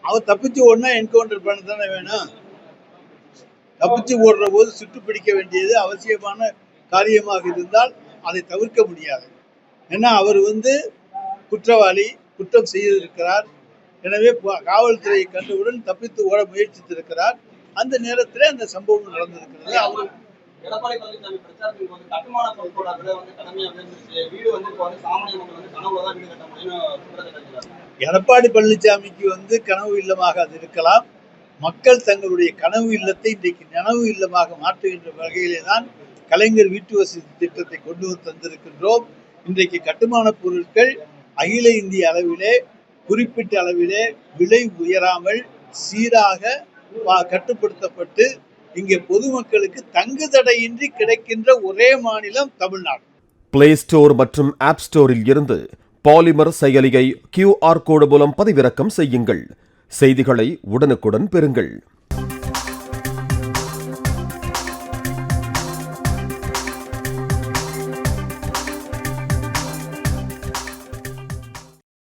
அவர் தப்பிச்சு ஓடுனா என்கவுண்டர் பண்ண தானே வேணும். தப்பிச்சு ஓடுற போது சுட்டு பிடிக்க வேண்டியது அவசியமான காரியமாக இருந்தால் அதை தவிர்க்க முடியாது. ஏன்னா அவர் குற்றவாளி, குற்றம் செய்திருக்கிறார். எனவே காவல்துறையை கண்டவுடன் தப்பித்து ஓட முயற்சித்திருக்கிறார். அந்த நேரத்தில் அந்த சம்பவம் நடந்திருக்கிறது. அவர் எடப்பாடி பழனிசாமி பிரச்சாரத்துக்கு வந்து கட்டுமான பொருட்களோட விலை கடுமையா உயர்ந்துருச்சு. வீடு சாமானிய மக்கள் கனவுலதான் வீடு கட்ட முடியும்னு. எடப்பாடி பழனிசாமிக்கு கனவு இல்லமாக அது இருக்கலாம். மக்கள் தங்களுடைய கனவு இல்லத்தை இன்றைக்கு நனவு இல்லமாக மாற்றுகின்ற வகையிலே தான் கலைஞர் வீட்டு வசதி திட்டத்தை கொண்டு தந்திருக்கின்றோம். இன்றைக்கு கட்டுமான பொருட்கள் அகில இந்திய அளவிலே குறிப்பிட்ட அளவிலே விலை உயராமல் சீராக கட்டுப்படுத்தப்பட்டு இங்கே பொதுமக்களுக்கு தங்கு தடையின்றி கிடைக்கின்ற ஒரே மாநிலம் தமிழ்நாடு. பிளே ஸ்டோர் மற்றும் ஆப் ஸ்டோரில் இருந்து பாலிமர் செயலியை QR கோடு மூலம் பதிவிறக்கம் செய்யுங்கள். செய்திகளை உடனுக்குடன் பெறுங்கள்.